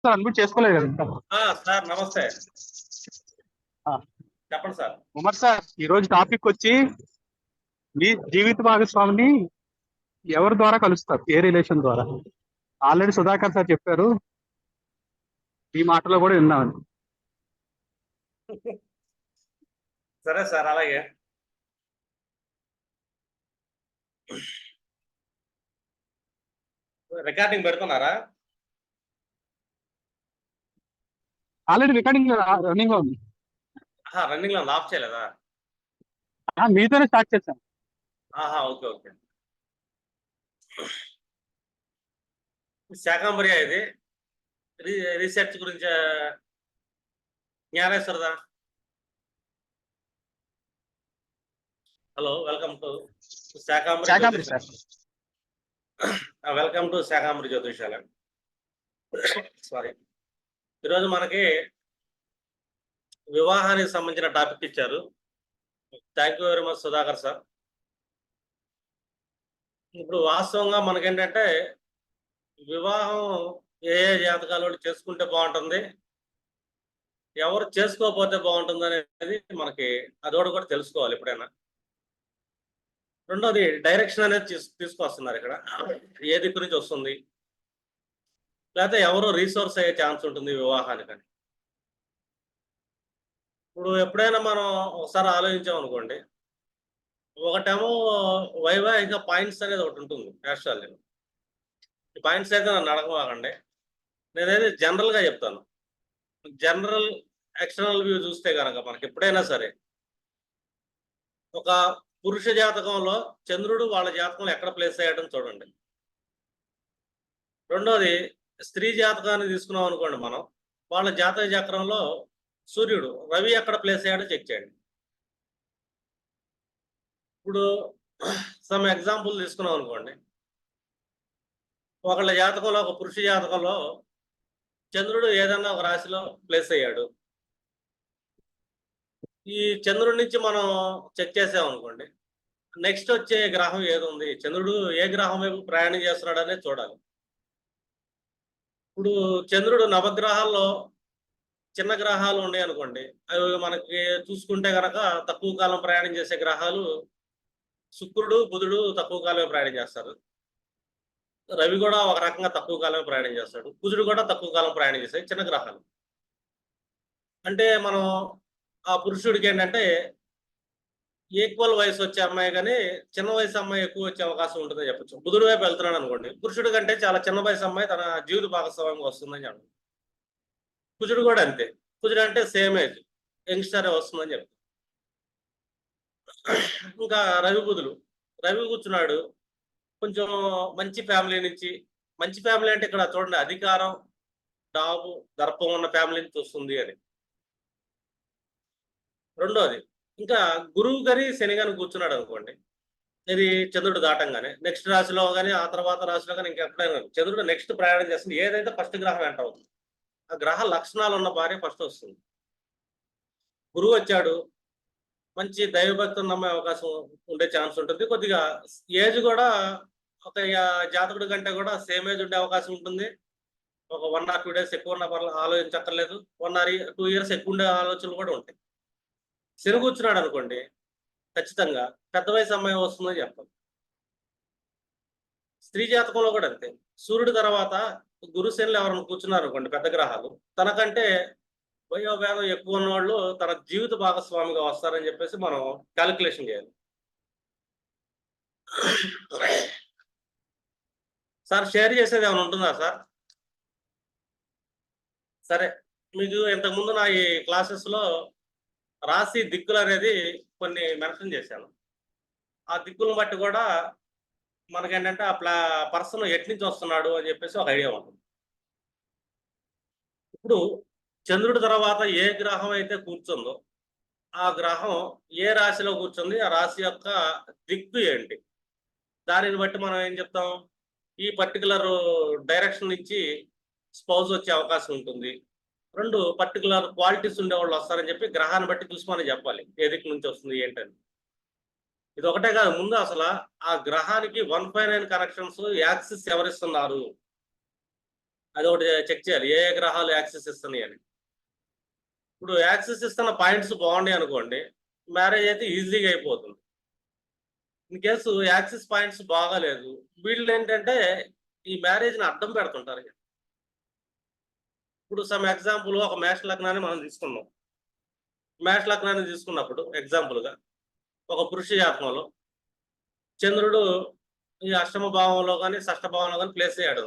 Sir admit చేసుకోలేదు కదా ఇంకా. సార్ నమస్తే. ఆ, చెప్పండి సార్. ఉమర్ సార్, ఈ రోజు టాపిక్ వచ్చి మీ జీవిత భాగస్వామిని ఎవరి ద్వారా కలుస్తారు, ఏ రిలేషన్ ద్వారా. ఆల్రెడీ సుధాకర్ సార్ చెప్పారు, ఈ మాటలో కూడా విన్నాను. సరే సార్, అలాగే. రికార్డింగ్ పెడుతున్నారా? ఆల్రెడీ రికార్డింగ్ రన్నింగ్ లో ఉంది. రన్నింగ్ లో ఆఫ్ చేయలేదా? మీతోనే స్టార్ట్ చేశాను. Okay okay. శాకాంబరి ఇది రీసెర్చ్ గురించి జ్ఞానేశ్వరదా. Hello, welcome to Shakambari sir. Welcome to Shakambari జ్యోతిషాలయం. సారీ, ఈరోజు మనకి వివాహానికి సంబంధించిన టాపిక్ ఇచ్చారు. Thank you very much Sudhakar sir. ఇప్పుడు వాస్తవంగా మనకేంటంటే వివాహం ఏ జాతకాలు చేసుకుంటే బాగుంటుంది, ఎవరు చేసుకోకపోతే బాగుంటుంది అనేది మనకి అదొకటి కూడా తెలుసుకోవాలి ఎప్పుడైనా. రెండోది డైరెక్షన్ అనేది తీసుకొస్తున్నారు ఇక్కడ, ఏ దిక్కు నుంచి వస్తుంది, లేకపోతే ఎవరో రీసోర్స్ అయ్యే ఛాన్స్ ఉంటుంది వివాహానికని. ఇప్పుడు ఎప్పుడైనా మనం ఒకసారి ఆలోచించాం అనుకోండి, ఒకటేమో వైవాహిక పాయింట్స్ అనేది ఒకటి ఉంటుంది యాక్చువల్లీ. ఈ పాయింట్స్ అయితే నన్ను అడగవాకండి, నేనైతే జనరల్గా చెప్తాను. జనరల్ ఎక్స్టర్నల్ వ్యూ చూస్తే కనుక మనకి ఎప్పుడైనా సరే ఒక పురుష జాతకంలో చంద్రుడు వాళ్ళ జాతకంలో ఎక్కడ ప్లేస్ అయ్యాడో చూడండి. రెండోది స్త్రీ జాతకాన్ని తీసుకున్నాం అనుకోండి, మనం వాళ్ళ జాతక చక్రంలో సూర్యుడు రవి ఎక్కడ ప్లేస్ అయ్యాడో చెక్ చేయండి. ఇప్పుడు సమ్ ఎగ్జాంపుల్ తీసుకున్నాం అనుకోండి, ఒకళ్ళ జాతకంలో, ఒక పురుష జాతకంలో చంద్రుడు ఏదన్నా ఒక రాశిలో ప్లేస్ అయ్యాడు. ఈ చంద్రుడి నుంచి మనం చెక్ చేసామనుకోండి, నెక్స్ట్ వచ్చే గ్రహం ఏది ఉంది, చంద్రుడు ఏ గ్రహం వైపు ప్రయాణం చేస్తున్నాడు అనేది చూడాలి. ఇప్పుడు చంద్రుడు నవగ్రహాల్లో చిన్న గ్రహాలు ఉన్నాయి అనుకోండి, అవి మనకి చూసుకుంటే కనుక తక్కువ కాలం ప్రయాణం చేసే గ్రహాలు శుక్రుడు, బుధుడు తక్కువ కాలమే ప్రయాణం చేస్తారు. రవి కూడా ఒక రకంగా తక్కువ కాలమే ప్రయాణం చేస్తాడు. కుజుడు కూడా తక్కువ కాలం ప్రయాణం చేస్తాయి చిన్న గ్రహాలు. అంటే మనం ఆ పురుషుడికి ఏంటంటే ఈక్వల్ వయసు వచ్చే అమ్మాయి కానీ చిన్న వయసు అమ్మాయి ఎక్కువ వచ్చే అవకాశం ఉంటుందని చెప్పచ్చు. బుధుడు వైపు వెళ్తున్నాడు అనుకోండి, పురుషుడి కంటే చాలా చిన్న వయసు అమ్మాయి తన జీవిత భాగస్వామ్యంగా వస్తుందని చెప్పండి. కుజుడు కూడా అంతే, కుజుడు అంటే సేమ్ ఏజ్ యంగ్స్టర్ వస్తుందని చెప్తారు. ఇంకా రవి బుధుడు, రవి కూర్చున్నాడు కొంచెం మంచి ఫ్యామిలీ నుంచి, మంచి ఫ్యామిలీ అంటే ఇక్కడ చూడండి అధికారం, డాబు, దర్పం ఉన్న ఫ్యామిలీ నుంచి వస్తుంది అని. రెండోది ఇంకా గురువు గారి శని గాని కూర్చున్నాడు అనుకోండి, ఇది చంద్రుడు దాటంగానే నెక్స్ట్ రాశిలో కానీ ఆ తర్వాత రాశిలో కానీ ఇంకెక్కడైనా చంద్రుడు నెక్స్ట్ ప్రయాణం చేస్తుంది, ఏదైతే ఫస్ట్ గ్రహం ఎంటర్ అవుతుంది ఆ గ్రహ లక్షణాలు ఉన్న భార్య ఫస్ట్ వస్తుంది. గురువు వచ్చాడు, మంచి దైవభక్తులు నమ్మే అవకాశం ఉండే ఛాన్స్ ఉంటుంది. కొద్దిగా ఏజ్ కూడా ఒక జాతకుడి కంటే కూడా సేమ్ ఏజ్ ఉండే అవకాశం ఉంటుంది. ఒక 1 or 2 days ఎక్కువ ఉన్న ఆలోచించక్కర్లేదు, 1 or 2 years ఎక్కువ ఉండే ఆలోచనలు కూడా ఉంటాయి. శని కూర్చున్నాడు అనుకోండి, ఖచ్చితంగా పెద్ద వయసు అమ్మాయి వస్తుందని చెప్తాం. స్త్రీ జాతకంలో కూడా అంతే, సూర్యుడి తర్వాత గురు శనులు ఎవరైనా కూర్చున్నారు అనుకోండి పెద్ద గ్రహాలు, తనకంటే వయోభేదం ఎక్కువ ఉన్న వాళ్ళు తన జీవిత భాగస్వామిగా వస్తారని చెప్పేసి మనం క్యాలిక్యులేషన్ చేయాలి. సార్ షేర్ చేసేది ఏమైనా ఉంటుందా సార్? సరే, మీకు ఇంతకుముందు నా ఈ క్లాసెస్లో రాశి దిక్కులు అనేది కొన్ని మెన్షన్ చేశాను. ఆ దిక్కులను బట్టి కూడా మనకేంటంటే ఆ పర్సన్ ఎట్నుంచి వస్తున్నాడు అని చెప్పేసి ఒక ఐడియా ఉంటుంది. ఇప్పుడు చంద్రుడి తర్వాత ఏ గ్రహం అయితే కూర్చుందో ఆ గ్రహం ఏ రాశిలో కూర్చుంది, ఆ రాశి యొక్క దిక్కు ఏంటి, దానిని బట్టి మనం ఏం చెప్తాం, ఈ పర్టికులర్ డైరెక్షన్ నుంచి స్పౌజ్ వచ్చే అవకాశం ఉంటుంది. 2 పర్టికులర్ క్వాలిటీస్ ఉండేవాళ్ళు వస్తారని చెప్పి గ్రహాన్ని బట్టి చూసి మనం చెప్పాలి ఏ దిక్కు నుంచి వస్తుంది ఏంటని. ఇది ఒకటే కాదు, ముందు అసలు ఆ గ్రహానికి 159 కనెక్షన్స్ యాక్సిస్ ఎవరిస్తున్నారు అది ఒకటి చెక్ చేయాలి, ఏ ఏ గ్రహాలు యాక్సెస్ ఇస్తున్నాయి అని. ఇప్పుడు యాక్సెస్ ఇస్తున్న పాయింట్స్ బాగున్నాయి అనుకోండి, మ్యారేజ్ అయితే ఈజీగా అయిపోతుంది. ఇన్ కేసు యాక్సెస్ పాయింట్స్ బాగాలేదు, వీళ్ళు ఏంటంటే ఈ మ్యారేజ్ని అడ్డం పెడుతుంటారు. ఇప్పుడు సమ్ ఎగ్జాంపుల్ ఒక మేష లగ్నాన్ని మనం తీసుకున్నాం. మేష లగ్నాన్ని తీసుకున్నప్పుడు ఎగ్జాంపుల్గా ఒక పురుష జాతకంలో చంద్రుడు ఈ అష్టమ భావంలో కానీ షష్ఠ భావంలో కానీ ప్లేస్ అయ్యాడు.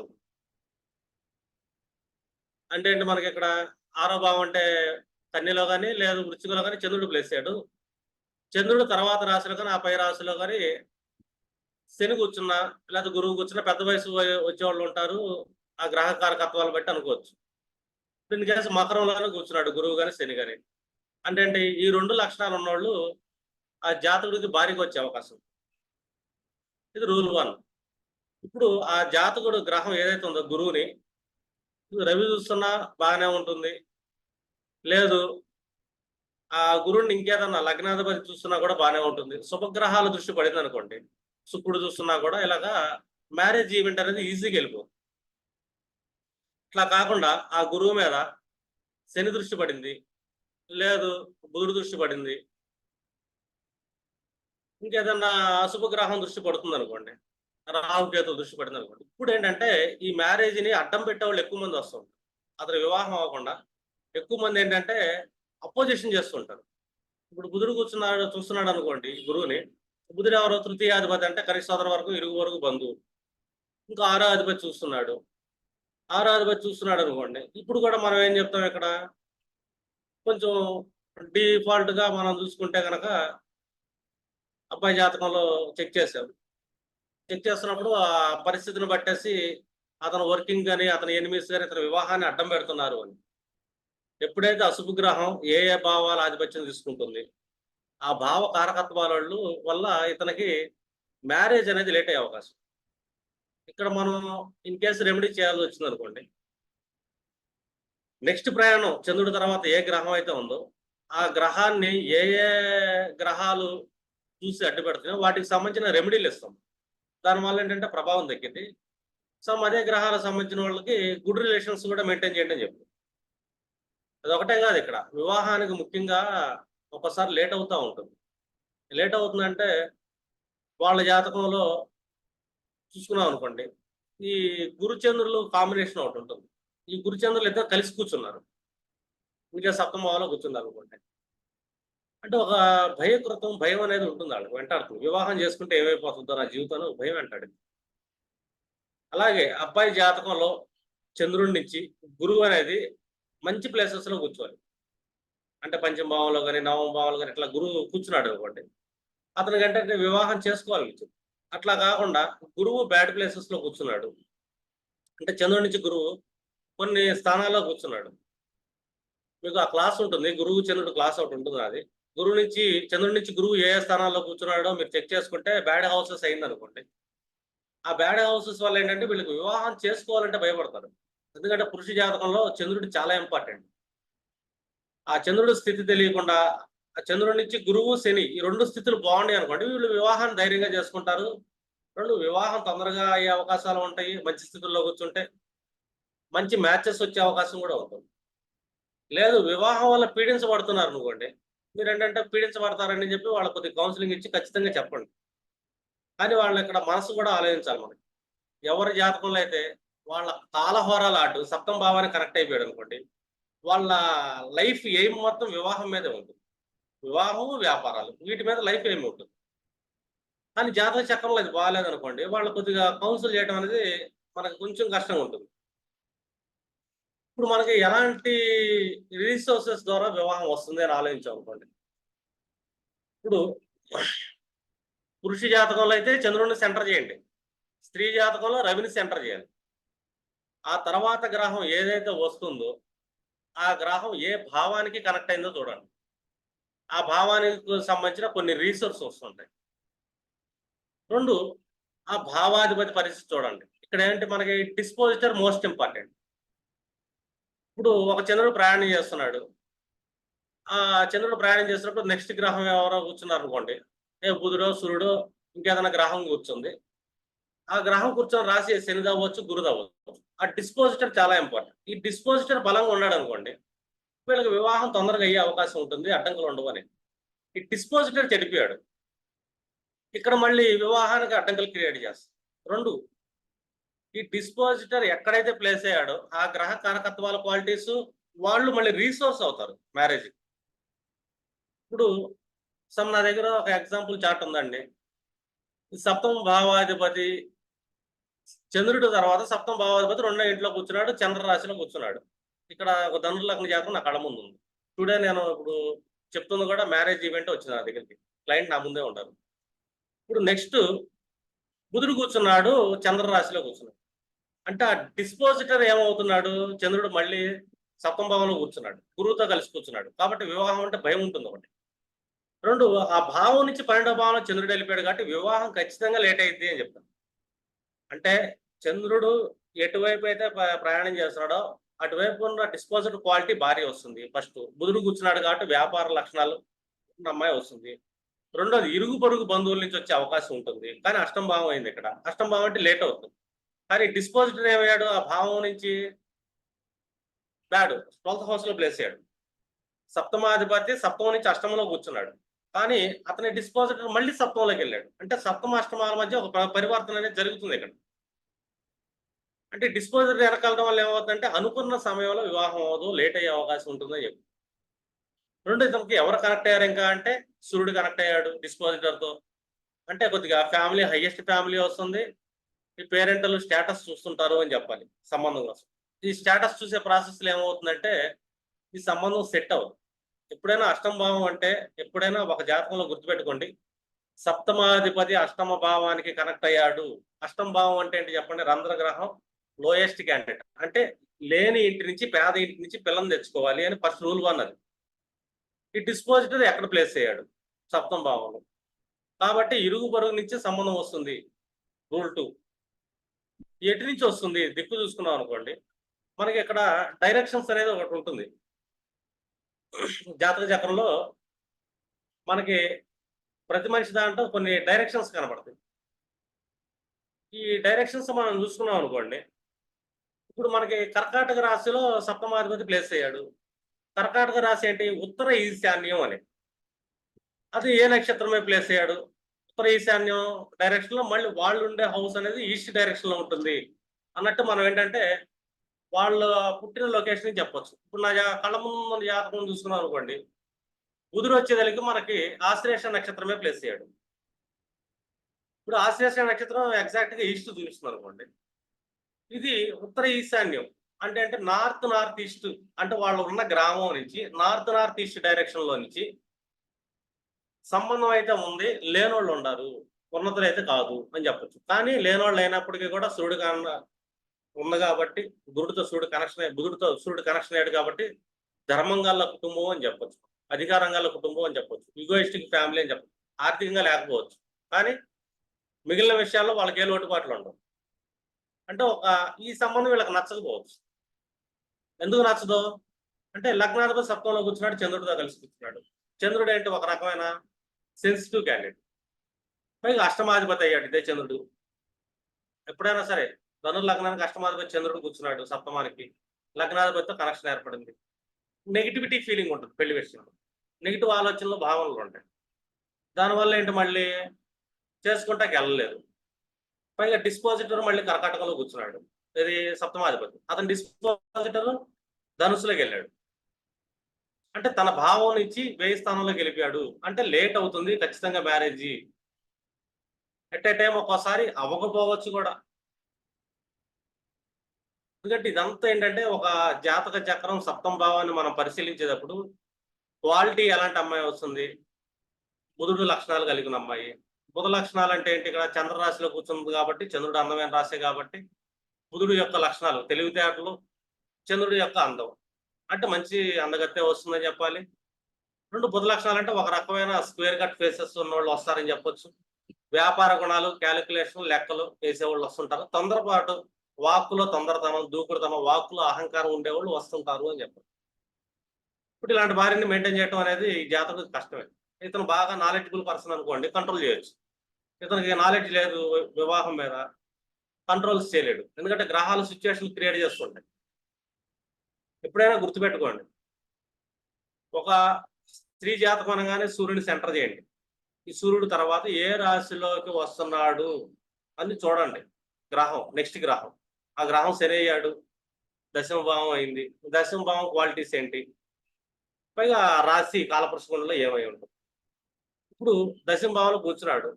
అంటే ఏంటి మనకి ఇక్కడ 6వ భావం అంటే కన్యలో కానీ లేదు వృశ్చికలో కానీ చంద్రుడు ప్లేస్ అయ్యాడు. చంద్రుడు తర్వాత రాశిలో కానీ ఆ పై రాశిలో కానీ శని కూర్చున్నా లేదా గురువు కూర్చున్నా పెద్ద వయసు వచ్చేవాళ్ళు ఉంటారు. ఆ గ్రహ కారకత్వాలు బట్టి అనుకోవచ్చు. దీని కేసు మకరంలోనే కూర్చున్నాడు గురువు కానీ శని కానీ. అంటే ఈ 2 లక్షణాలు ఉన్నవాళ్ళు ఆ జాతకుడికి భారీగా వచ్చే అవకాశం. ఇది రూల్ 1. ఇప్పుడు ఆ జాతకుడు గ్రహం ఏదైతే ఉందో గురువుని రవి చూస్తున్నా బాగానే ఉంటుంది, లేదు ఆ గురువుని ఇంకేదన్నా లగ్నాధిపతి చూస్తున్నా కూడా బాగానే ఉంటుంది. శుభగ్రహాల దృష్టి పడింది అనుకోండి, శుక్రుడు చూస్తున్నా కూడా ఇలాగా మ్యారేజ్ ఈవెంట్ అనేది ఈజీగా వెళ్ళిపోతుంది. ఇట్లా కాకుండా ఆ గురువు మీద శని దృష్టి పడింది, లేదు బుధుడు దృష్టి పడింది, ఇంకేదన్నా అశుభ గ్రహం దృష్టి పడుతుంది అనుకోండి, రాహుకేతు దృష్టి పడింది అనుకోండి, ఇప్పుడు ఏంటంటే ఈ మ్యారేజ్ని అడ్డం పెట్టే వాళ్ళు ఎక్కువ మంది వస్తుంటారు. అతను వివాహం అవ్వకుండా ఎక్కువ మంది ఏంటంటే అపోజిషన్ చేస్తుంటారు. ఇప్పుడు బుధుడు చూస్తున్నాడు అనుకోండి గురువుని, బుధుడు ఎవరో తృతీయాధిపతి అంటే కనిష్ఠోదర వరకు ఇరుగు వరకు బంధువు. ఇంకా 6వ అధిపతి చూస్తున్నాడు, 6వ అధిపతి చూస్తున్నాడు అనుకోండి, ఇప్పుడు కూడా మనం ఏం చెప్తాం ఇక్కడ కొంచెం డిఫాల్ట్గా మనం చూసుకుంటే కనుక అబ్బాయి జాతకంలో చెక్ చేసాం. చెక్ చేస్తున్నప్పుడు ఆ పరిస్థితిని బట్టేసి అతను వర్కింగ్ కానీ అతని ఎనిమిస్ కానీ ఇతని వివాహాన్ని అడ్డం పెడుతున్నారు అని. ఎప్పుడైతే అశుభ గ్రహం ఏ ఏ భావాల ఆధిపత్యం తీసుకుంటుంది, ఆ భావ కారకత్వాల వల్ల ఇతనికి మ్యారేజ్ అనేది లేట్ అయ్యే అవకాశం. ఇక్కడ మనం ఇన్ కేసు రెమెడీ చేయాల్సి వచ్చింది అనుకోండి, నెక్స్ట్ ప్రయాణం చంద్రుడి తర్వాత ఏ గ్రహం అయితే ఉందో ఆ గ్రహాన్ని ఏ ఏ గ్రహాలు చూసి అడ్డు పెడుతున్నాయో వాటికి సంబంధించిన రెమెడీలు ఇస్తాం. దానివల్ల ఏంటంటే ప్రభావం తగ్గింది. అదే గ్రహాలకు సంబంధించిన వాళ్ళకి గుడ్ రిలేషన్స్ కూడా మెయింటైన్ చేయండి అని చెప్పి. అది ఒకటే కాదు, ఇక్కడ వివాహానికి ముఖ్యంగా ఒకసారి లేట్ అవుతూ ఉంటుంది. లేట్ అవుతుందంటే వాళ్ళ జాతకంలో చూసుకున్నాం అనుకోండి, ఈ గురుచంద్రులు కాంబినేషన్ ఒకటి ఉంటుంది. ఈ గురుచంద్రులు ఇద్దరు కలిసి కూర్చున్నారు, ఇంకా సప్తమ భావంలో కూర్చున్నారు అనుకోండి, అంటే ఒక భయకృతం భయం అనేది ఉంటుంది వాళ్ళకి, వెంటాడుతుంది. వివాహం చేసుకుంటే ఏమైపోతుందో నా జీవితంలో భయం వెంటాడింది. అలాగే అబ్బాయి జాతకంలో చంద్రుడి నుంచి గురువు అనేది మంచి ప్లేసెస్లో కూర్చోవాలి. అంటే పంచమ భావంలో కానీ నవమ భావంలో కానీ ఇట్లా గురువు కూర్చున్నాడు అనుకోండి, అతనికి అంటే వివాహం చేసుకోవాలి. అట్లా కాకుండా గురువు బ్యాడ్ ప్లేసెస్లో కూర్చున్నాడు అంటే చంద్రుడి నుంచి గురువు కొన్ని స్థానాల్లో కూర్చున్నాడు. మీకు ఆ క్లాస్ ఉంటుంది, గురువు చంద్రుడు క్లాస్ ఒకటి ఉంటుంది. అది చంద్రుడి నుంచి గురువు ఏ స్థానాల్లో కూర్చున్నాడో మీరు చెక్ చేసుకుంటే బ్యాడ్ హౌసెస్ అయింది అనుకోండి, ఆ బ్యాడ్ హౌసెస్ వల్ల ఏంటంటే వీళ్ళకి వివాహం చేసుకోవాలంటే భయపడతారు. ఎందుకంటే పురుష జాతకంలో చంద్రుడు చాలా ఇంపార్టెంట్. ఆ చంద్రుడి స్థితి తెలియకుండా ఆ చంద్రుడి నుంచి గురువు శని ఈ 2 స్థితులు బాగున్నాయి అనుకోండి, వీళ్ళు వివాహాన్ని ధైర్యంగా చేసుకుంటారు. వివాహం తొందరగా అయ్యే అవకాశాలు ఉంటాయి. మంచి స్థితుల్లో కూర్చుంటే మంచి మ్యాచెస్ వచ్చే అవకాశం కూడా ఉంటుంది. లేదు వివాహం వల్ల పీడించబడుతున్నారు అనుకోండి, మీరు ఏంటంటే పీడించబడతారని చెప్పి వాళ్ళకి కొద్దిగా కౌన్సిలింగ్ ఇచ్చి ఖచ్చితంగా చెప్పండి. కానీ వాళ్ళని ఇక్కడ మనసు కూడా ఆలోచించాలి. మనకి ఎవరి జాతకంలో అయితే వాళ్ళ కాలహోరాలు ఆడు సప్తమ భావానికి కనెక్ట్ అయిపోయాడు అనుకోండి, వాళ్ళ లైఫ్ ఎయిమ్ మొత్తం వివాహం మీదే ఉంటుంది. వివాహం వ్యాపారాలు వీటి మీద లైఫ్ ఎయిమ్ ఉంటుంది. కానీ జాతక చక్రంలో అది బాగాలేదనుకోండి, వాళ్ళు కొద్దిగా కౌన్సిల్ చేయడం అనేది మనకు కొంచెం కష్టంగా ఉంటుంది. ఇప్పుడు మనకి ఎలాంటి రిసోర్సెస్ ద్వారా వివాహం వస్తుంది అని ఆలోచించాం అనుకోండి, ఇప్పుడు పురుష జాతకంలో అయితే చంద్రుడిని సెంటర్ చేయండి, స్త్రీ జాతకంలో రవిని సెంటర్ చేయాలి. ఆ తర్వాత గ్రహం ఏదైతే వస్తుందో ఆ గ్రహం ఏ భావానికి కనెక్ట్ అయిందో చూడండి. ఆ భావానికి సంబంధించిన కొన్ని రీసోర్స్ వస్తుంటాయి. 2 ఆ భావాధిపతి పరిస్థితి చూడండి. ఇక్కడ ఏంటి మనకి డిస్పోజిటర్ మోస్ట్ ఇంపార్టెంట్. ఇప్పుడు ఒక చంద్రుడు ప్రయాణం చేస్తున్నాడు, ఆ చంద్రుడు ప్రయాణం చేసినప్పుడు నెక్స్ట్ గ్రహం ఎవరో కూర్చున్నారు అనుకోండి, బుధుడో సూర్యుడో ఇంకేదైనా గ్రహం కూర్చుంది. ఆ ఆ గ్రహం కూర్చొని రాసి శనిది అవ్వచ్చు, గురుది అవ్వచ్చు. ఆ డిస్పోజిటర్ చాలా ఇంపార్టెంట్. ఈ డిస్పోజిటర్ బలంగా ఉన్నాడు అనుకోండి, వీళ్ళకి వివాహం తొందరగా అయ్యే అవకాశం ఉంటుంది, అడ్డంకులు ఉండవని. ఈ డిస్పోజిటర్ చెడిపోయాడు, ఇక్కడ మళ్ళీ వివాహానికి అడ్డంకులు క్రియేట్ చేస్తారు. 2, ఈ డిస్పోజిటర్ ఎక్కడైతే ప్లేస్ అయ్యాడో ఆ గ్రహ కారకత్వాల క్వాలిటీస్ వాళ్ళు మళ్ళీ రీసోర్స్ అవుతారు మ్యారేజ్. ఇప్పుడు నా దగ్గర ఒక ఎగ్జాంపుల్ చార్ట్ ఉందండి. సప్తమ భావాధిపతి చంద్రుడి తర్వాత సప్తమ భావాధిపతి రెండో ఇంట్లో కూర్చున్నాడు, చంద్ర రాశిలో కూర్చున్నాడు. ఇక్కడ ఒక ధనుర్ లగ్న జాతకం నా కళ్ళ ముందు ఉంది. టుడే నేను ఇప్పుడు చెప్తుంది కూడా మ్యారేజ్ ఈవెంట్ వచ్చింది నా దగ్గరికి. క్లయింట్ నా ముందే ఉంటారు. ఇప్పుడు నెక్స్ట్ బుధుడు కూర్చున్నాడు, చంద్ర రాశిలో కూర్చున్నాడు. అంటే ఆ డిస్పోజిటర్ ఏమవుతున్నాడు, చంద్రుడు మళ్ళీ సప్తమ భావంలో కూర్చున్నాడు, గురువుతో కలిసి కూర్చున్నాడు. కాబట్టి వివాహం అంటే భయం ఉంటుంది ఒకటి. 2, ఆ భావం నుంచి 12వ భావంలో చంద్రుడు వెళ్ళిపోయాడు కాబట్టి వివాహం ఖచ్చితంగా లేట్ అయింది అని చెప్తాను. అంటే చంద్రుడు ఎటువైపు అయితే ప్రయాణం చేస్తున్నాడో అటువైపు ఉన్న డిస్పోజల్ క్వాలిటీ భారీ వస్తుంది. ఫస్ట్ బుధుడు కూర్చున్నాడు కాబట్టి వ్యాపార లక్షణాలు ఉన్న అమ్మాయి వస్తుంది. 2వది ఇరుగు పొరుగు బంధువుల నుంచి వచ్చే అవకాశం ఉంటుంది. కానీ అష్టమ భావం అయింది ఇక్కడ. అష్టమ భావం అంటే లేట్ అవుతుంది. కానీ డిస్పోజిటర్ ఏమయ్యాడు, ఆ భావం నుంచి బ్యాడ్ 12th హౌస్ లో ప్లేస్ అయ్యాడు. సప్తమాధిపతి సప్తమం నుంచి అష్టమంలో కూర్చున్నాడు. కానీ అతని డిస్పోజిటర్ మళ్ళీ సప్తమంలోకి వెళ్ళాడు. అంటే సప్తమ అష్టమాల మధ్య ఒక పరివర్తన అనేది జరుగుతుంది ఇక్కడ. అంటే డిస్పోజిటర్ వెనకాలడం వల్ల ఏమవుతుందంటే అనుకున్న సమయంలో వివాహం అవ్వదు, లేట్ అయ్యే అవకాశం ఉంటుందని చెప్పి. 2 ఇతనికి ఎవరు కనెక్ట్ అయ్యారు ఇంకా అంటే సూర్యుడు కనెక్ట్ అయ్యాడు డిస్పోజిటర్ తో. అంటే కొద్దిగా ఫ్యామిలీ హైయెస్ట్ ఫ్యామిలీ వస్తుంది, ఈ పేరెంటల్ స్టేటస్ చూస్తుంటారు అని చెప్పాలి సంబంధం కోసం. ఈ స్టేటస్ చూసే ప్రాసెస్లో ఏమవుతుందంటే ఈ సంబంధం సెట్ అవ్వదు. ఎప్పుడైనా అష్టమ భావం అంటే ఎప్పుడైనా ఒక జాతకంలో గుర్తుపెట్టుకోండి, సప్తమాధిపతి అష్టమ భావానికి కనెక్ట్ అయ్యాడు. అష్టమ భావం అంటే ఏంటి చెప్పండి, రంధ్రగ్రహం, లోయెస్ట్ క్యాండిడేట్. అంటే లేని ఇంటి నుంచి పేద ఇంటి నుంచి పిల్లని తెచ్చుకోవాలి అని ఫస్ట్ రూల్ 1 అది. ఈ డిస్పోజిటర్ ఎక్కడ ప్లేస్ అయ్యాడు, సప్తమ భావంలో. కాబట్టి ఇరుగు పొరుగు నుంచి సంబంధం వస్తుంది, రూల్ 2. ఎటు నుంచి వస్తుంది, దిక్కు చూసుకున్నాం అనుకోండి, మనకి ఇక్కడ డైరెక్షన్స్ అనేది ఒకటి ఉంటుంది జాతక చక్రంలో. మనకి ప్రతి మనిషి దాంట్లో కొన్ని డైరెక్షన్స్ కనబడతాయి. ఈ డైరెక్షన్స్ మనం చూసుకున్నాం అనుకోండి, ఇప్పుడు మనకి కర్కాటక రాశిలో సప్తమాధిపతి ప్లేస్ అయ్యాడు. కర్కాటక రాశి ఏంటి, ఉత్తర ఈశాన్యం అని. అది ఏ నక్షత్రమే ప్లేస్ అయ్యాడు, ఉత్తర ఈశాన్యం డైరెక్షన్ లో. మళ్ళీ వాళ్ళు ఉండే హౌస్ అనేది ఈస్ట్ డైరెక్షన్ లో ఉంటుంది అన్నట్టు మనం ఏంటంటే వాళ్ళ పుట్టిన లొకేషన్ చెప్పొచ్చు. ఇప్పుడు నా కళ్ళ ముందు జాతకం చూసుకున్నాం అనుకోండి, బుధుడు వచ్చేదానికి మనకి ఆశ్లేష నక్షత్రమే ప్లేస్ అయ్యాడు. ఇప్పుడు ఆశ్లేష నక్షత్రం ఎగ్జాక్ట్ గా ఈస్ట్ చూపిస్తుంది అనుకోండి, ఇది ఉత్తర ఈశాన్యం. అంటే నార్త్ ఈస్ట్, అంటే వాళ్ళు ఉన్న గ్రామం నుంచి నార్త్ ఈస్ట్ డైరెక్షన్ లో నుంచి సంబంధం అయితే ఉంది, లేనోళ్ళు ఉన్నారు, ఉన్నతులు అయితే కాదు అని చెప్పొచ్చు. కానీ లేనోళ్ళు అయినప్పటికీ కూడా సూర్యుడు ఉంది కాబట్టి, బుధుడితో సూర్యుడు కనెక్షన్ అయ్యాడు కాబట్టి ధర్మంగాల కుటుంబం అని చెప్పొచ్చు, అధికారంగాల కుటుంబం అని చెప్పొచ్చు, ఈగోయిస్టిక్ ఫ్యామిలీ అని చెప్పొచ్చు. ఆర్థికంగా లేకపోవచ్చు కానీ మిగిలిన విషయాల్లో వాళ్ళకి ఏ లోటుపాట్లు ఉండవు. అంటే ఈ సంబంధం వీళ్ళకి నచ్చకపోవచ్చు. ఎందుకు నచ్చదు అంటే లగ్నాధిపతి సప్తంలో కూర్చున్నాడు, చంద్రుడితో కలిసి కూర్చున్నాడు. చంద్రుడు ఏంటి, ఒక రకమైన సెన్సిటివ్ క్యాండిడేట్. పైగా అష్టమాధిపతి అయ్యాడు ఇదే చంద్రుడు. ఎప్పుడైనా సరే ధనుర్ లగ్నానికి అష్టమాధిపతి చంద్రుడు కూర్చున్నాడు, సప్తమానికి లగ్నాధిపతితో కనెక్షన్ ఏర్పడింది. నెగిటివిటీ ఫీలింగ్ ఉంటుంది పెళ్లి విషయంలో, నెగిటివ్ ఆలోచనలు, భావనలు ఉంటాయి. దానివల్ల ఏంటి, మళ్ళీ చేసుకుంటాకి వెళ్ళలేదు. పైగా డిస్పోజిటర్ మళ్ళీ కర్కాటకంలో కూర్చున్నాడు, ఇది సప్తమాధిపతి. అతని డిస్పోజిటర్ ధనుసులోకి వెళ్ళాడు. అంటే తన భావం నుంచి 1000 స్థానంలోకి వెళ్ళిపోయాడు. అంటే లేట్ అవుతుంది ఖచ్చితంగా మ్యారేజ్. ఎట్ ఏ టైం ఒక్కోసారి అవ్వకపోవచ్చు కూడా. ఎందుకంటే ఇదంతా ఏంటంటే ఒక జాతక చక్రం సప్తమ భావాన్ని మనం పరిశీలించేటప్పుడు క్వాలిటీ ఎలాంటి అమ్మాయి వస్తుంది, బుధుడు లక్షణాలు కలిగిన అమ్మాయి. బుధ లక్షణాలు అంటే ఏంటి, ఇక్కడ చంద్రరాశిలో కూర్చుంది కాబట్టి, చంద్రుడు అందమైన రాశి కాబట్టి బుధుడు యొక్క లక్షణాలు తెలివితేటలు, చంద్రుడి యొక్క అందం. అంటే మంచి అందగత్తే వస్తుందని చెప్పాలి. 2 బుధ లక్షణాలు అంటే ఒక రకమైన స్క్వేర్ కట్ ఫేసెస్ ఉన్న వాళ్ళు వస్తారని చెప్పొచ్చు. వ్యాపార గుణాలు, క్యాలిక్యులేషన్, లెక్కలు వేసేవాళ్ళు వస్తుంటారు. తొందరపాటు, వాక్కులో తొందరతనం, దూకుడుతనం, వాక్కులో అహంకారం ఉండేవాళ్ళు వస్తుంటారు అని చెప్పారు. ఇప్పుడు ఇలాంటి భార్యని మెయింటైన్ చేయడం అనేది ఈ జాతకు కష్టమే. ఇతను బాగా నాలెడ్జబుల్ పర్సన్ అనుకోండి, కంట్రోల్ చేయొచ్చు. ఇతనికి నాలెడ్జ్ లేదు వివాహం మీద, కంట్రోల్స్ చేయలేడు. ఎందుకంటే గ్రహాలు సిచ్యువేషన్ క్రియేట్ చేస్తుంటాయి. ఎప్పుడైనా గుర్తుపెట్టుకోండి, ఒక స్త్రీ జాతకం అనగానే సూర్యుని సెంటర్ చేయండి. ఈ సూర్యుడు తర్వాత ఏ రాశిలోకి వస్తున్నాడు అని చూడండి. గ్రహం, నెక్స్ట్ గ్రహం, ఆ గ్రహం శని అయ్యాడు, దశమ భావం అయింది, దశమ భావం క్వాలిటీస్ ఏంటి, పైగా ఆ రాశి కాలపురుషులలో ఏమై ఉంటుంది. ఇప్పుడు దశమ భావంలో కూర్చున్నాడు,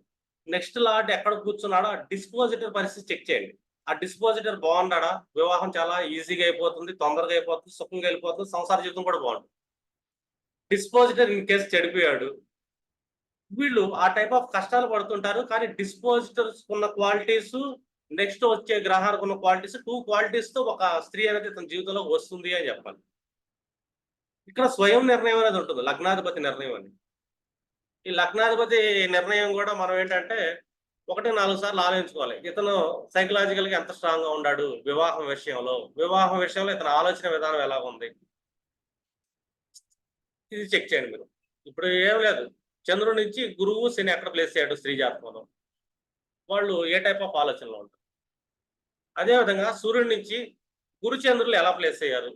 నెక్స్ట్ లార్డ్ ఎక్కడ కూర్చున్నాడో ఆ డిస్పోజిటర్ పరిస్థితి చెక్ చేయండి. ఆ డిస్పోజిటర్ బాగున్నాడా, వివాహం చాలా ఈజీగా అయిపోతుంది, తొందరగా అయిపోతుంది, సుఖంగా వెళ్ళిపోతుంది, సంసార జీవితం కూడా బాగుంటుంది. డిస్పోజిటర్ ఇన్ కేసు చెడిపోయాడు, వీళ్ళు ఆ టైప్ ఆఫ్ కష్టాలు పడుతుంటారు. కానీ డిస్పోజిటర్స్ ఉన్న క్వాలిటీస్, నెక్స్ట్ వచ్చే గ్రహానికి ఉన్న క్వాలిటీస్, 2 క్వాలిటీస్ తో ఒక స్త్రీ అనేది తన జీవితంలో వస్తుంది అని చెప్పాలి. ఇక్కడ స్వయం నిర్ణయం అనేది ఉంటుంది, లగ్నాధిపతి నిర్ణయం అని. ఈ లగ్నాధిపతి నిర్ణయం కూడా మనం ఏంటంటే 1-4 సార్లు ఆలోచించుకోవాలి. ఇతను సైకలాజికల్ గా ఎంత స్ట్రాంగ్ గా ఉన్నాడు వివాహం విషయంలో ఇతని ఆలోచన విధానం ఎలా ఉంది, ఇది చెక్ చేయండి మీరు. ఇప్పుడు ఏం లేదు, చంద్రుడి నుంచి గురువు శని ఎక్కడ ప్లేస్ చేయడు స్త్రీ జాతకంలో, వాళ్ళు ఏ టైప్ ఆఫ్ ఆలోచనలో ఉంటారు. అదేవిధంగా సూర్యుడి నుంచి గురు చంద్రులు ఎలా ప్లేస్ అయ్యారు,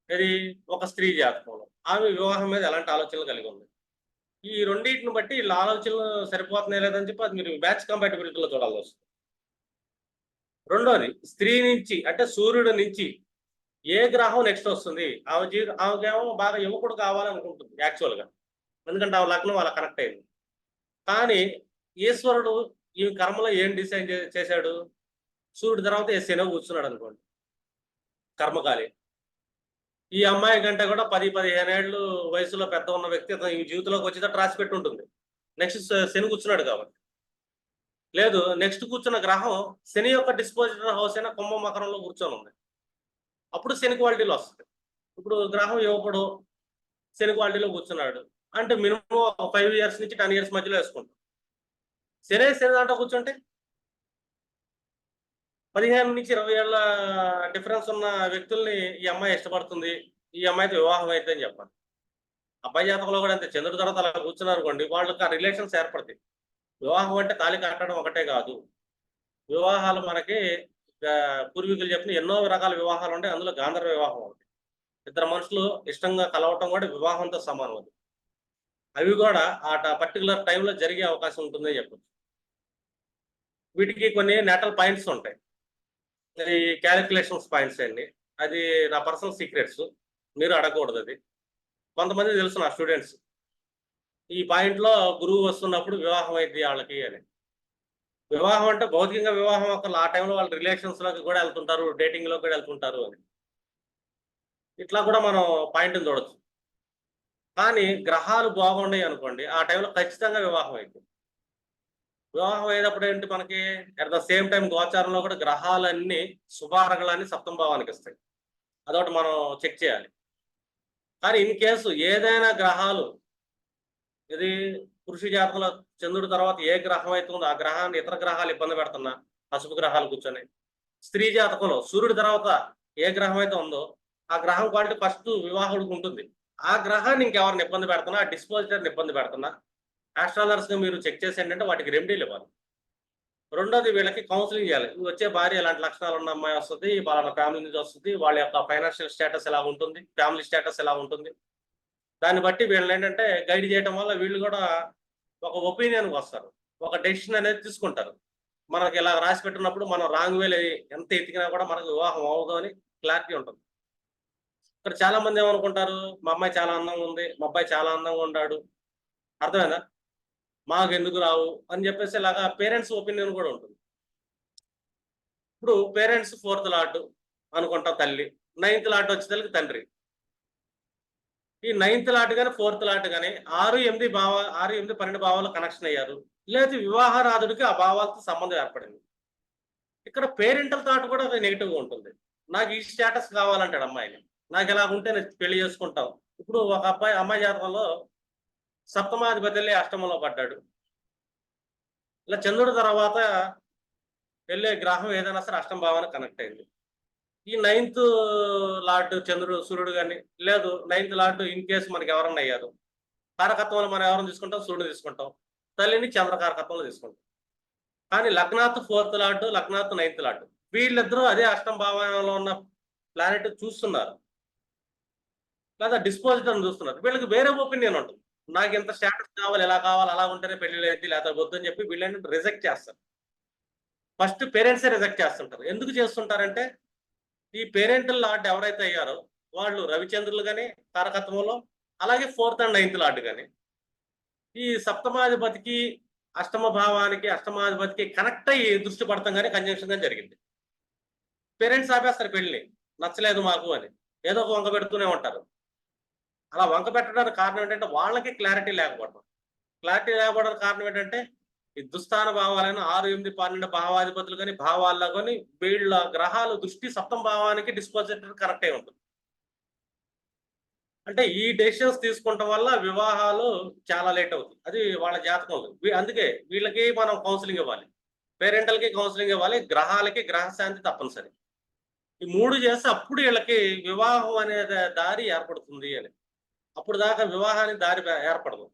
ఇది ఒక స్త్రీ జాతకంలో, ఆమె వివాహం మీద ఎలాంటి ఆలోచనలు కలిగి ఉంది. ఈ రెండింటిని బట్టి వీళ్ళ ఆలోచనలు సరిపోతున్నాయి లేదని చెప్పి అది మీరు మ్యాచ్ కంపాటిబిలిటీలో చూడాల్సి వస్తుంది. రెండోది, స్త్రీ నుంచి అంటే సూర్యుడి నుంచి ఏ గ్రహం నెక్స్ట్ వస్తుంది, ఆమెకేమో బాగా యువకుడు కావాలనుకుంటుంది యాక్చువల్గా, ఎందుకంటే ఆమె లగ్నం అలా కనెక్ట్ అయింది. కానీ ఈశ్వరుడు ఈ కర్మలో ఏం డిసైన్ చేశాడు, సూర్యుడి తర్వాత ఏ శని కూర్చున్నాడు అనుకోండి, కర్మకాలి. ఈ అమ్మాయి కంటే కూడా 10-15 ఏళ్ళు వయసులో పెద్ద ఉన్న వ్యక్తి అతను ఈ జీవితంలోకి వచ్చేటట్టు రాసి పెట్టి ఉంటుంది. నెక్స్ట్ శని కూర్చున్నాడు కాబట్టి. లేదు, నెక్స్ట్ కూర్చున్న గ్రహం శని యొక్క డిస్పోజిటర్ హౌస్ అయినా కుంభ మకరంలో కూర్చొని ఉంది, అప్పుడు శని క్వాలిటీలో వస్తుంది. ఇప్పుడు గ్రహం యువకుడు శని క్వాలిటీలో కూర్చున్నాడు అంటే మినిమం 5 years నుంచి 10 years మధ్యలో వేసుకుంటాం. శని దాంట్లో కూర్చుంటే 15 నుంచి 20 ఏళ్ళ డిఫరెన్స్ ఉన్న వ్యక్తుల్ని ఈ అమ్మాయి ఇష్టపడుతుంది, ఈ అమ్మాయితో వివాహం అయితే అని చెప్పాలి. అబ్బాయి జాతకంలో కూడా అంతే, చంద్రుడి తర్వాత అలా కూర్చున్నారు అనుకోండి, వాళ్ళకి ఆ రిలేషన్స్ ఏర్పడతాయి. వివాహం అంటే తాళి కట్టడం ఒకటే కాదు, వివాహాలు మనకి పూర్వీకులు చెప్పిన ఎన్నో రకాల వివాహాలు ఉంటాయి, అందులో గాంధర్వ వివాహం ఉంది. ఇద్దరు మనుషులు ఇష్టంగా కలవటం కూడా వివాహంతో సమానం. అది అవి కూడా ఆ పర్టికులర్ టైంలో జరిగే అవకాశం ఉంటుందని చెప్పచ్చు. వీటికి కొన్ని నేటల్ పాయింట్స్ ఉంటాయి, ఈ క్యాలిక్యులేషన్స్ పాయింట్స్ అండి. అది నా పర్సనల్ సీక్రెట్స్, మీరు అడగకూడదు. అది కొంతమంది తెలుసు నా స్టూడెంట్స్, ఈ పాయింట్లో గురువు వస్తున్నప్పుడు వివాహం అయింది వాళ్ళకి అని. వివాహం అంటే భౌతికంగా వివాహం అక్కడ ఆ టైంలో వాళ్ళ రిలేషన్స్లోకి కూడా వెళ్తుంటారు, డేటింగ్లోకి కూడా వెళ్తుంటారు అని. ఇట్లా కూడా మనం పాయింట్ని చూడొచ్చు. కానీ గ్రహాలు బాగున్నాయి అనుకోండి, ఆ టైంలో ఖచ్చితంగా వివాహం అవుతుంది. వివాహం అయినప్పుడు ఏంటి, మనకి అట్ ద సేమ్ టైం గోచారంలో కూడా గ్రహాలన్నీ శుభారంగాలన్నీ సప్తమ భావానికి ఇస్తాయి, అదొకటి మనం చెక్ చేయాలి. కానీ ఇన్ కేసు ఏదైనా గ్రహాలు, ఇది పురుష జాతకంలో చంద్రుడి తర్వాత ఏ గ్రహం అవుతుందో ఆ గ్రహాన్ని ఇతర గ్రహాలు ఇబ్బంది పెడుతున్నా, అశుభ గ్రహాలు కూర్చొని, స్త్రీ జాతకంలో సూర్యుడి తర్వాత ఏ గ్రహం అయితే ఉందో ఆ గ్రహం క్వాలిటీ ఫస్ట్ వివాహుడికి ఉంటుంది. ఆ గ్రహాన్ని ఇంకెవరిని ఇబ్బంది పెడుతున్నా, ఆ డిస్పోజిటర్ని ఇబ్బంది పెడుతున్నా, ఆస్ట్రాలజర్స్గా మీరు చెక్ చేసి ఏంటంటే వాటికి రెమెడీలు ఇవ్వాలి. రెండోది, వీళ్ళకి కౌన్సిలింగ్ చేయాలి. వచ్చే భార్య ఎలాంటి లక్షణాలు ఉన్న అమ్మాయి వస్తుంది, వాళ్ళ ఫ్యామిలీ నుంచి వస్తుంది, వాళ్ళ యొక్క ఫైనాన్షియల్ స్టేటస్ ఎలా ఉంటుంది, ఫ్యామిలీ స్టేటస్ ఎలా ఉంటుంది, దాన్ని బట్టి వీళ్ళని ఏంటంటే గైడ్ చేయడం వల్ల వీళ్ళు కూడా ఒక ఒపీనియన్కి వస్తారు, ఒక డెసిషన్ అనేది తీసుకుంటారు. మనకి ఇలా రాసి పెట్టినప్పుడు మనం రాంగ్ వేలు ఎంత ఎతికినా కూడా మనకు వివాహం అవ్వదు అని క్లారిటీ ఉంటుంది. ఇక్కడ చాలా మంది ఏమనుకుంటారు, మా అమ్మాయి చాలా అందంగా ఉంది, మా అబ్బాయి చాలా అందంగా ఉన్నాడు, అర్థమైందా, మాకు ఎందుకు రావు అని చెప్పేసి ఇలాగా పేరెంట్స్ ఒపీనియన్ కూడా ఉంటుంది. ఇప్పుడు పేరెంట్స్ 4th లాట్ అనుకుంటాం తల్లి, 9th లాట్ వచ్చేసరికి తండ్రి. ఈ 9th లాట్ కానీ 4th లాట్ కానీ 6-8 6-8 12 భావాలు కనెక్షన్ అయ్యారు, లేదు వివాహరాధుడికి ఆ భావాలతో సంబంధం ఏర్పడింది. ఇక్కడ పేరెంటల్ థాట్ కూడా నెగిటివ్గా ఉంటుంది. నాకు ఈ స్టేటస్ కావాలంటాడు అమ్మాయిని, నాకు ఇలా ఉంటే నేను పెళ్లి చేసుకుంటాం. ఇప్పుడు ఒక అమ్మాయి జాతకంలో సప్తమాధిపతి వెళ్ళి అష్టమంలో పడ్డాడు, ఇలా చంద్రుడి తర్వాత వెళ్ళే గ్రహం ఏదైనా సరే అష్టమ భావానికి కనెక్ట్ అయింది. ఈ 9th లాట్ చంద్రుడు సూర్యుడు కానీ, లేదు 9th లాట్ ఇన్ కేసు మనకి ఎవరన్నా అయ్యారు, కారకత్వంలో మనం ఎవరైనా తీసుకుంటాం, సూర్యుడు తీసుకుంటాం, తల్లిని చంద్ర కారకత్వంలో తీసుకుంటాం. కానీ లగ్నాత్ 4th లాట్, లగ్నాత్ 9th లాట్ వీళ్ళిద్దరూ అదే అష్టమ భావంలో ఉన్న ప్లానెట్ చూస్తున్నారు, లేదా డిస్పోజిటర్ చూస్తున్నారు. వీళ్ళకి వేరే ఒపీనియన్ ఉంటుంది. నాకు ఇంత స్టేటస్ కావాలి, ఎలా కావాలి, అలా ఉంటేనే పెళ్లి ఏంటి లేదా వద్దు అని చెప్పి వీళ్ళని రిజెక్ట్ చేస్తారు. ఫస్ట్ పేరెంట్సే రిజెక్ట్ చేస్తుంటారు. ఎందుకు చేస్తుంటారంటే ఈ పేరెంటల్ లార్డ్ ఎవరైతే అయ్యారో వాళ్ళు రవిచంద్రులు కానీ కారకత్వంలో, అలాగే 4th and 9th లార్డ్ కానీ ఈ సప్తమాధిపతికి అష్టమ భావానికి అష్టమాధిపతికి కనెక్ట్ అయ్యి దృష్టి పడతాం కానీ కంజంక్షన్ కానీ జరిగింది. పేరెంట్స్ ఆపేస్తారు పెళ్లి, నచ్చలేదు మాకు అని ఏదో ఒక వంక పెడుతూనే ఉంటారు. అలా వంక పెట్టడానికి కారణం ఏంటంటే వాళ్ళకి క్లారిటీ లేకపోవడం. క్లారిటీ లేకపోవడానికి కారణం ఏంటంటే ఈ దుస్థాన భావాలైన 6, 8, 12 భావాధిపతులు కానీ భావాల్లో కానీ వీళ్ళ గ్రహాలు దృష్టి సప్తమ భావానికి డిస్పోజిటర్ కనెక్ట్ అయి ఉంటుంది. అంటే ఈ డెసిషన్స్ తీసుకోవటం వల్ల వివాహాలు చాలా లేట్ అవుతుంది. అది వాళ్ళ జాతకంలో. అందుకే వీళ్ళకి మనం కౌన్సిలింగ్ ఇవ్వాలి, పేరెంటల్కి కౌన్సిలింగ్ ఇవ్వాలి, గ్రహాలకి గ్రహశాంతి తప్పనిసరి. ఈ 3 చేస్తే అప్పుడు వీళ్ళకి వివాహం అనే దారి ఏర్పడుతుంది అని. అప్పుడు దాకా వివాహానికి దారి ఏర్పడదు.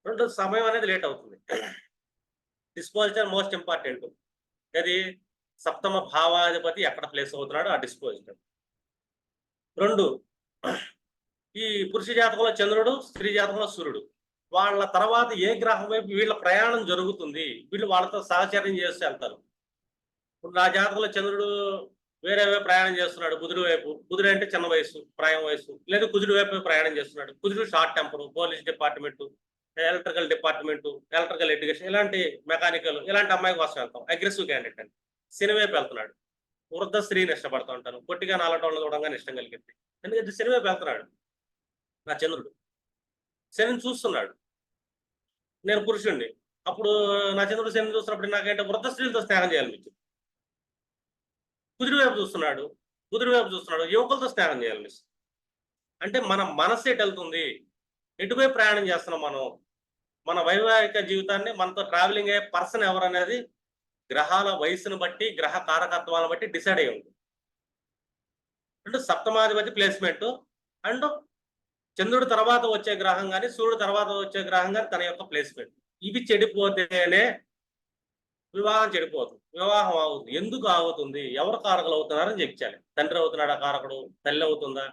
రెండు సమయం అనేది లేట్ అవుతుంది. డిస్పోజిటర్ మోస్ట్ ఇంపార్టెంట్. అది సప్తమ భావాధిపతి ఎక్కడ ప్లేస్ అవుతున్నాడో ఆ డిస్పోజిటర్. 2 ఈ పురుష జాతకంలో చంద్రుడు, స్త్రీ జాతకంలో సూర్యుడు. వాళ్ళ తర్వాత ఏ గ్రహం వైపు వీళ్ళ ప్రయాణం జరుగుతుంది, వీళ్ళు వాళ్ళతో సహచర్యం చేస్తూ వెళ్తారు. ఇప్పుడు నా జాతకంలో చంద్రుడు వేరే వైపు ప్రయాణం చేస్తున్నాడు, బుధుడు వైపు. బుధుడు అంటే చిన్న వయసు, ప్రాయం వయసు. లేదా కుజుడు వైపు ప్రయాణం చేస్తున్నాడు. కుజుడు short temper, police department, electrical department, electrical education, ఇలాంటి మెకానికల్, ఇలాంటి అమ్మాయి కోసం వెళ్తాం. అగ్రెసివ్ క్యాండిడేట్ అని. శని వైపు వెళ్తున్నాడు. వృద్ధ స్త్రీని ఇష్టపడుతూ ఉంటాను. పొట్టిగా నాలటోళ్ళని చూడంగానే ఇష్టం కలిగింది. ఎందుకంటే శని వైపు వెళ్తున్నాడు నా చంద్రుడు. శనిని చూస్తున్నాడు. నేను పురుషుణ్ణి. అప్పుడు నా చంద్రుడు శని చూస్తున్నప్పుడు నాకేంటే వృద్ధ స్త్రీలతో స్నేహం చేయాలనిపించింది. కుజుడి వైపు చూస్తున్నాడు, బుధుడి వైపు చూస్తున్నాడు, యువకులతో స్నేహం చేయాలనిపిస్తుంది. అంటే మన మనసు ఎటు వెళ్తుంది, ఎటువైపు ప్రయాణం చేస్తున్నాం మనం, మన వైవాహిక జీవితాన్ని మనతో ట్రావెలింగ్ అయ్యే పర్సన్ ఎవరు అనేది గ్రహాల వయసును బట్టి, గ్రహ కారకత్వాలను బట్టి డిసైడ్ అయ్యి ఉంది. అంటే సప్తమాధిపతి ప్లేస్మెంట్ అండ్ చంద్రుడి తర్వాత వచ్చే గ్రహం కానీ, సూర్యుడు తర్వాత వచ్చే గ్రహం కానీ తన యొక్క ప్లేస్మెంట్. ఇవి చెడిపోతేనే వివాహం చెడిపోతుంది, వివాహం ఆగుతుంది. ఎందుకు ఆగుతుంది, ఎవరు కారకులు అవుతున్నారని చెప్తాలి. తండ్రి అవుతున్నాడా కారకుడు, తల్లి అవుతుందా,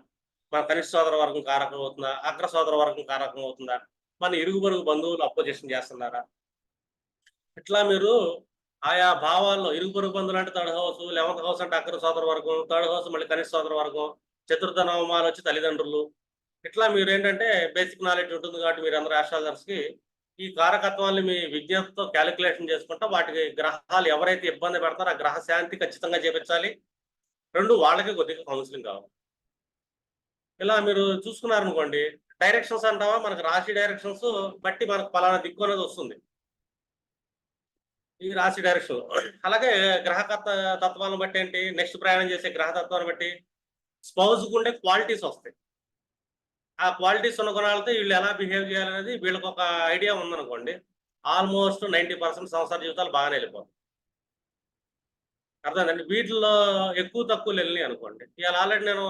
మన కనిష్ట సోదర వర్గం కారకం అవుతుందా, అగ్ర సోదర వర్గం కారకం అవుతుందా, మన ఇరుగు పొరుగు బంధువులు అపోజిషన్ చేస్తున్నారా. ఇట్లా మీరు ఆయా భావాల్లో ఇరుగు పొరుగు బంధువులు అంటే 3rd హౌస్, 11th హౌస్ అంటే అగ్ర సోదర వర్గం, 3rd హౌస్ మళ్ళీ కనిష్ట సోదర వర్గం, చతుర్థ నవమాలు వచ్చి తల్లిదండ్రులు. ఇట్లా మీరు ఏంటంటే బేసిక్ నాలెడ్జ్ ఉంటుంది కాబట్టి మీరు అందరూ ఆస్ట్రాలజర్స్కి ఈ కారకత్వాన్ని మీ విజ్ఞతతో క్యాలిక్యులేషన్ చేసుకుంటా వాటికి గ్రహాలు ఎవరైతే ఇబ్బంది పెడతారో ఆ గ్రహ శాంతి ఖచ్చితంగా చేపించాలి. 2 వాళ్ళకి కొద్దిగా కౌన్సిలింగ్ కావాలి. ఇలా మీరు చూసుకున్నారనుకోండి, డైరెక్షన్స్ అంటావా, మనకు రాశి డైరెక్షన్స్ బట్టి మనకు పలానా దిక్కు అనేది వస్తుంది, ఈ రాశి డైరెక్షన్. అలాగే గ్రహకర్త తత్వాలను బట్టి ఏంటి, నెక్స్ట్ ప్రయాణం చేసే గ్రహ తత్వాన్ని బట్టి స్పౌజ్కు ఉండే క్వాలిటీస్ వస్తాయి. ఆ క్వాలిటీస్ ఉన్న గుణాలతో వీళ్ళు ఎలా బిహేవ్ చేయాలనేది వీళ్ళకి ఒక ఐడియా ఉందనుకోండి, ఆల్మోస్ట్ 90% సంసార జీవితాలు బాగానే వెళ్ళిపోతాయి. అర్థమైందండి. వీటిల్లో ఎక్కువ తక్కువలు వెళ్ళినాయి అనుకోండి. ఇవాళ ఆల్రెడీ నేను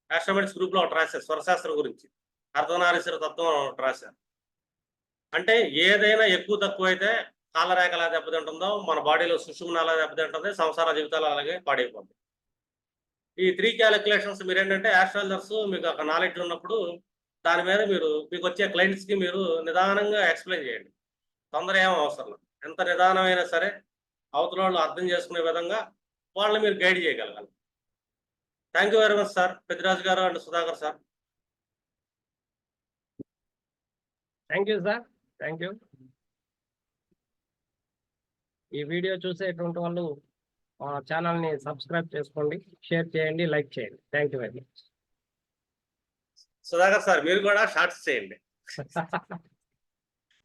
ఆస్ట్రోమెటిక్స్ గ్రూప్లో ఒకటి రాశాను స్వరశాస్త్రం గురించి, అర్ధనారీశ్వర తత్వం ఒకటి రాశాను. అంటే ఏదైనా ఎక్కువ తక్కువ అయితే కాలరేఖ ఎలా దెబ్బతింటుందో మన బాడీలో సుషుమ్న ఎలా దెబ్బతింటుంది, సంసార జీవితాలు అలాగే పాడైపోతుంది. ఈ 3 క్యాలిక్యులేషన్స్ మీరు ఏంటంటే ఆస్ట్రాలజర్స్ మీకు ఒక నాలెడ్జ్ ఉన్నప్పుడు దాని మీద మీరు మీకు వచ్చే క్లయింట్స్కి మీరు నిదానంగా ఎక్స్ప్లెయిన్ చేయండి. తొందర ఏం అవసరం లేదు. ఎంత నిదానమైనా సరే అవతల వాళ్ళు అర్థం చేసుకునే విధంగా వాళ్ళని మీరు గైడ్ చేయగలగాలి. Thank you very much sir, Peddiraju garu and Sudhakar sir. Thank you sir, thank you. ఈ వీడియో చూసేటువంటి వాళ్ళు ఛానల్ని సబ్స్క్రైబ్ చేసుకోండి, షేర్ చేయండి, లైక్ చేయండి. Thank you very much. Sudhakar sir మీరు కూడా షార్ట్స్ చేయండి.